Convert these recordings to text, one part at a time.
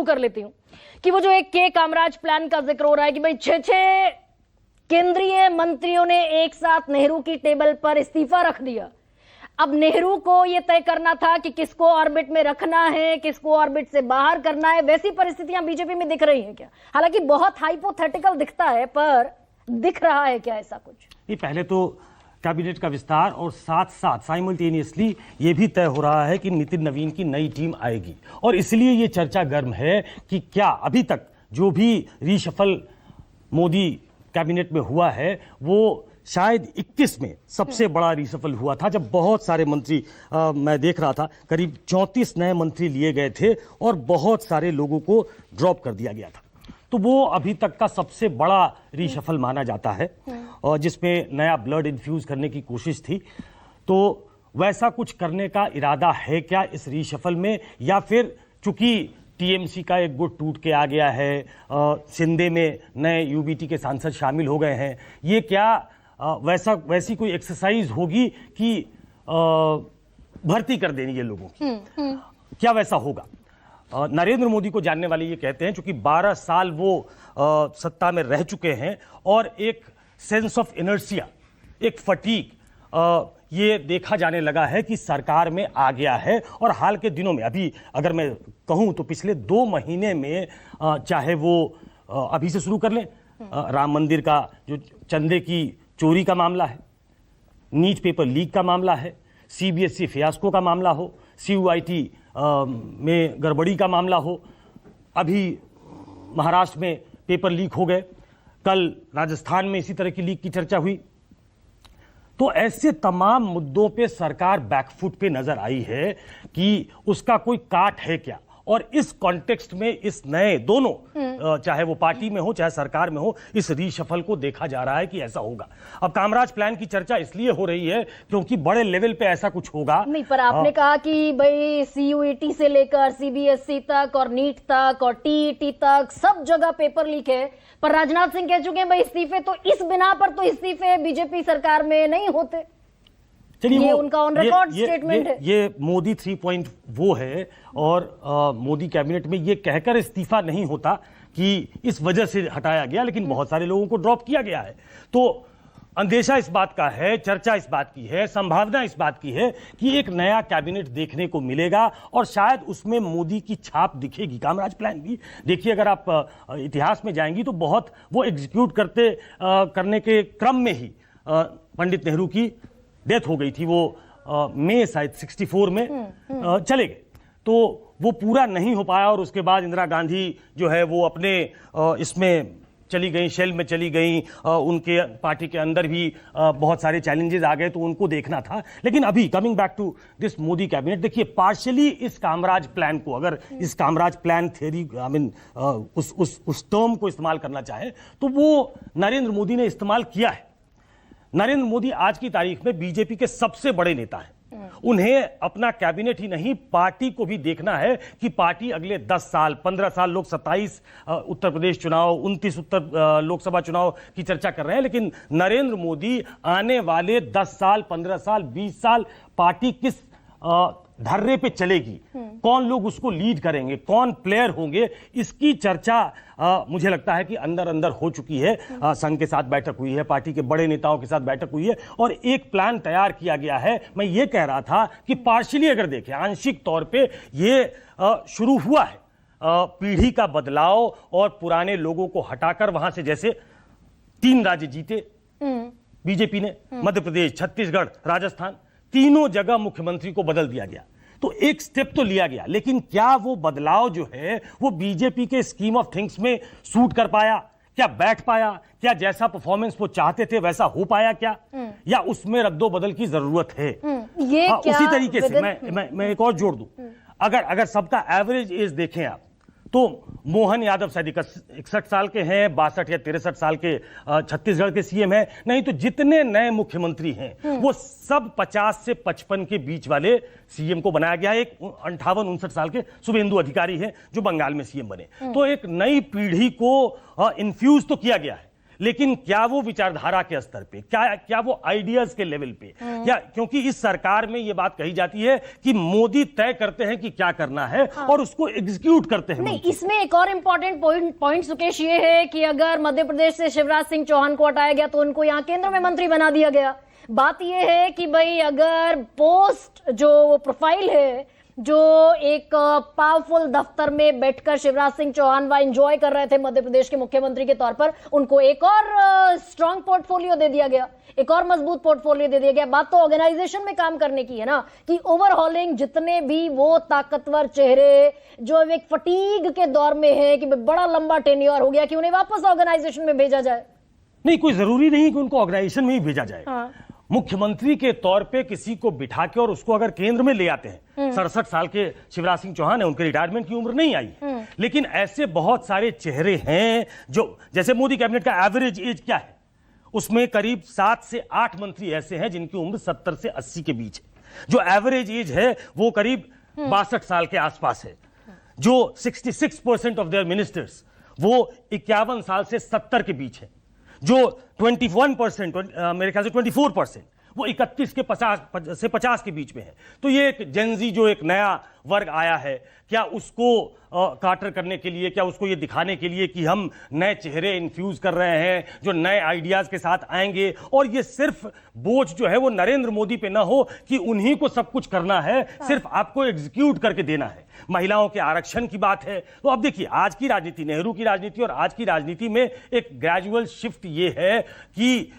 शुरू कर लेती हूं कि वो जो एक के कामराज प्लान का जिक्र हो रहा है कि भाई 6 केंद्रीय मंत्रियों ने एक साथ नेहरू की टेबल पर इस्तीफा रख दिया। अब नेहरू को यह तय करना था कि किसको ऑर्बिट में रखना है, किसको ऑर्बिट से बाहर करना है। वैसी परिस्थितियां बीजेपी में दिख रही हैं क्या? हालांकि बहुत हाइपोथेटिकल दिखता है, पर दिख रहा है क्या ऐसा कुछ? ये पहले तो कैबिनेट का विस्तार और साथ साथ साइमल्टेनियसली ये भी तय हो रहा है कि नितिन नवीन की नई टीम आएगी, और इसलिए ये चर्चा गर्म है कि क्या अभी तक जो भी रीशफल मोदी कैबिनेट में हुआ है वो शायद 21 में सबसे बड़ा रीशफल हुआ था, जब बहुत सारे मंत्री मैं देख रहा था करीब 34 नए मंत्री लिए गए थे और बहुत सारे लोगों को ड्रॉप कर दिया गया था। तो वो अभी तक का सबसे बड़ा रीशफल माना जाता है, और जिसमें नया ब्लड इन्फ्यूज करने की कोशिश थी। तो वैसा कुछ करने का इरादा है क्या इस रीशफल में, या फिर चूंकि टीएमसी का एक गुट टूट के आ गया है, सिंधे में नए यूबीटी के सांसद शामिल हो गए हैं, ये क्या वैसी कोई एक्सरसाइज होगी कि भर्ती कर देनी है लोगों की? क्या वैसा होगा? नरेंद्र मोदी को जानने वाले ये कहते हैं, चूंकि 12 साल वो सत्ता में रह चुके हैं और एक सेंस ऑफ इनर्शिया, एक फटीग ये देखा जाने लगा है कि सरकार में आ गया है। और हाल के दिनों में, अभी अगर मैं कहूं तो पिछले 2 महीने में, चाहे वो अभी से शुरू कर लें, राम मंदिर का जो चंदे की चोरी का मामला है, नीट पेपर लीक का मामला है, सीबीएसई फियास्को का मामला हो, सीयूआईटी में गड़बड़ी का मामला हो, अभी महाराष्ट्र में पेपर लीक हो गए, कल राजस्थान में इसी तरह की लीक की चर्चा हुई। तो ऐसे तमाम मुद्दों पे सरकार बैकफुट पे नजर आई है कि उसका कोई काट है क्या। और इस कॉन्टेक्स्ट में इस नए दोनों, चाहे वो पार्टी में हो चाहे सरकार में हो, इस रीशफल को देखा जा रहा है कि ऐसा होगा। अब कामराज प्लान की चर्चा इसलिए हो रही है क्योंकि बड़े लेवल पे ऐसा कुछ होगा नहीं। पर आपने कहा कि भाई सीयूईटी से लेकर सीबीएसई तक और नीट तक और टीईटी तक सब जगह पेपर लीक है, पर राजनाथ सिंह कह चुके हैं भाई इस्तीफे तो इस बिना पर तो इस्तीफे बीजेपी सरकार में नहीं होते। ये उनका ऑन रिकॉर्ड स्टेटमेंट है। ये मोदी 3 वो है, और मोदी कैबिनेट में ये कहकर इस्तीफा नहीं होता कि इस वजह से हटाया गया, लेकिन बहुत सारे लोगों को ड्रॉप किया गया है। तो अंदेशा इस बात का है, चर्चा इस बात की है, संभावना इस बात की है कि एक नया कैबिनेट देखने को मिलेगा और शायद उसमें मोदी की छाप दिखेगी। कामराज प्लान भी देखिए, अगर आप इतिहास में जाएंगी तो बहुत वो एग्जीक्यूट करने के क्रम में ही पंडित नेहरू की डेथ हो गई थी। वो मई शायद 64 में चले गए, तो वो पूरा नहीं हो पाया। और उसके बाद इंदिरा गांधी जो है वो अपने इसमें चली गई, शेल में चली गई, उनके पार्टी के अंदर भी बहुत सारे चैलेंजेस आ गए, तो उनको देखना था। लेकिन अभी coming back to this Modi cabinet, देखिए पार्शियली इस कामराज प्लान को, अगर इस कामराज प्लान थ्योरी उस टर्म को इस्तेमाल करना चाहे तो वो नरेंद्र मोदी ने इस्तेमाल किया है। नरेंद्र मोदी आज की तारीख में बीजेपी के सबसे बड़े नेता हैं। उन्हें अपना कैबिनेट ही नहीं, पार्टी को भी देखना है कि पार्टी अगले 10 साल 15 साल, लोग 27 उत्तर प्रदेश चुनाव, 29 उत्तर लोकसभा चुनाव की चर्चा कर रहे हैं, लेकिन नरेंद्र मोदी आने वाले 10 साल 15 साल 20 साल पार्टी किस धर्रे पे चलेगी, कौन लोग उसको लीड करेंगे, कौन प्लेयर होंगे, इसकी चर्चा मुझे लगता है कि अंदर अंदर हो चुकी है। संघ के साथ बैठक हुई है, पार्टी के बड़े नेताओं के साथ बैठक हुई है और एक प्लान तैयार किया गया है। मैं ये कह रहा था कि पार्शियली अगर देखें, आंशिक तौर पे ये शुरू हुआ है पीढ़ी का बदलाव, और पुराने लोगों को हटाकर वहां से, जैसे 3 राज्य जीते बीजेपी ने, मध्य प्रदेश, छत्तीसगढ़, राजस्थान, तीनों जगह मुख्यमंत्री को बदल दिया गया। तो एक स्टेप तो लिया गया, लेकिन क्या वो बदलाव जो है वो बीजेपी के स्कीम ऑफ थिंग्स में सूट कर पाया? क्या बैठ पाया? क्या जैसा परफॉर्मेंस वो चाहते थे वैसा हो पाया क्या? या उसमें रद्दो बदल की जरूरत है? ये क्या उसी तरीके से मैं एक और जोड़ दूं, अगर सबका एवरेज एज देखें आप, तो मोहन यादव शायद 61 साल के हैं, 62 या 63 साल के छत्तीसगढ़ के सीएम हैं। नहीं तो जितने नए मुख्यमंत्री हैं वो सब 50 से 55 के बीच वाले सीएम को बनाया गया है। एक 58-59 साल के शुभेंदु अधिकारी हैं जो बंगाल में सीएम बने। तो एक नई पीढ़ी को इन्फ्यूज तो किया गया है, लेकिन क्या वो विचारधारा के स्तर पे, क्या वो आइडियाज के लेवल पे, क्या, क्योंकि इस सरकार में ये बात कही जाती है कि मोदी तय करते हैं कि क्या करना है और उसको एग्जीक्यूट करते हैं। नहीं, इसमें एक और इंपॉर्टेंट पॉइंट सुकेश ये है कि अगर मध्य प्रदेश से शिवराज सिंह चौहान को हटाया गया तो उनको यहां केंद्र में मंत्री बना दिया गया। बात यह है कि भाई अगर पोस्ट जो प्रोफाइल है, जो एक पावरफुल दफ्तर में बैठकर शिवराज सिंह चौहान वह एंजॉय कर रहे थे मध्य प्रदेश के मुख्यमंत्री के तौर पर, उनको एक और स्ट्रांग पोर्टफोलियो दे दिया गया, एक और मजबूत पोर्टफोलियो दे दिया गया। बात तो ऑर्गेनाइजेशन में काम करने की है ना, कि ओवरहॉलिंग, जितने भी वो ताकतवर चेहरे जो एक फटीग के दौर में है कि बड़ा लंबा टेन्योर हो गया, कि उन्हें वापस ऑर्गेनाइजेशन में भेजा जाए। नहीं, कोई जरूरी नहीं कि उनको ऑर्गेनाइजेशन में ही भेजा जाए। हाँ। मुख्यमंत्री के तौर पे किसी को बिठा के और उसको अगर केंद्र में ले आते हैं, 67 साल के शिवराज सिंह चौहान है, उनके रिटायरमेंट की उम्र नहीं आई है, लेकिन ऐसे बहुत सारे चेहरे हैं जो, जैसे मोदी कैबिनेट का एवरेज एज क्या है, उसमें करीब 7 से 8 मंत्री ऐसे हैं जिनकी उम्र 70 से 80 के बीच है। जो एवरेज एज है वो करीब 62 साल के आसपास है। जो 66% ऑफ देयर मिनिस्टर्स वो 51 साल से 70 के बीच है। जो 21%, मेरे ख्याल से 24%, वो 31 के 50 से 50 के बीच में है। तो ये एक जेनजी जो एक नया वर्ग आया है, क्या उसको काटर करने के लिए, क्या उसको ये दिखाने के लिए कि हम नए चेहरे इन्फ्यूज कर रहे हैं जो नए आइडियाज के साथ आएंगे, और ये सिर्फ बोझ जो है वो नरेंद्र मोदी पे ना हो कि उन्हीं को सब कुछ करना है, सिर्फ आपको एग्जीक्यूट करके देना है। महिलाओं के आरक्षण की बात है, तो अब देखिए आज की राजनीति, नेहरू की राजनीति और आज की राजनीति में एक ग्रेजुअल शिफ्ट ये है कि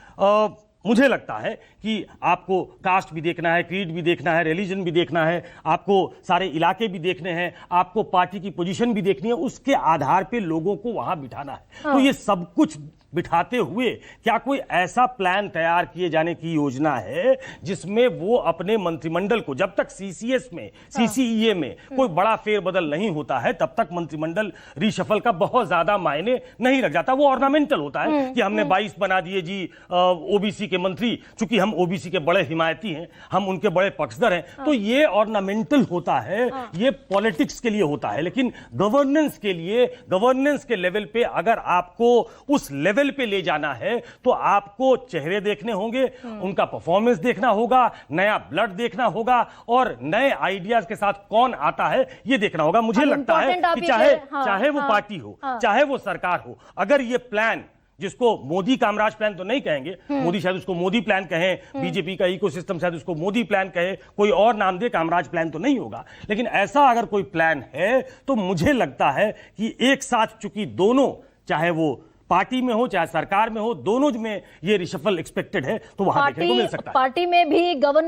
मुझे लगता है कि आपको कास्ट भी देखना है, क्रीड भी देखना है, रिलीजन भी देखना है, आपको सारे इलाके भी देखने हैं, आपको पार्टी की पोजीशन भी देखनी है, उसके आधार पे लोगों को वहां बिठाना है। तो ये सब कुछ बिठाते हुए क्या कोई ऐसा प्लान तैयार किए जाने की योजना है जिसमें वो अपने मंत्रिमंडल को, जब तक सीसीएस में, सीसीईए में कोई बड़ा फेरबदल नहीं होता है, तब तक मंत्रिमंडल रिशफल का बहुत ज्यादा मायने नहीं रख जाता। वो ऑर्नामेंटल होता है कि हमने 22 बना दिए जी ओबीसी के मंत्री, चूंकि हम ओबीसी के बड़े हिमायती हैं, हम उनके बड़े पक्षधर हैं, तो ये ऑर्नामेंटल होता है, ये पॉलिटिक्स के लिए होता है। लेकिन गवर्नेंस के लिए, गवर्नेंस के लेवल पे अगर आपको उस लेवल पे ले जाना है तो आपको चेहरे देखने होंगे, उनका परफॉर्मेंस देखना होगा, नया ब्लड देखना होगा, और नए आइडियाज के साथ कौन आता है ये देखना होगा। मुझे लगता है कि चाहे वो पार्टी हो, चाहे वो सरकार हो, अगर ये प्लान, जिसको मोदी कामराज प्लान तो नहीं कहेंगे, मोदी शायद उसको मोदी प्लान कहें, बीजेपी का इकोसिस्टम शायद उसको मोदी प्लान कहे, कोई और नाम दे, कामराज प्लान तो नहीं होगा, लेकिन ऐसा अगर कोई प्लान है तो मुझे लगता है कि एक साथ, चूंकि दोनों, चाहे वो पार्टी में हो चाहे सरकार में हो, दोनों में ये रिशफल एक्सपेक्टेड है, तो वहां देखने को मिल सकता है। पार्टी में भी गवर्नमेंट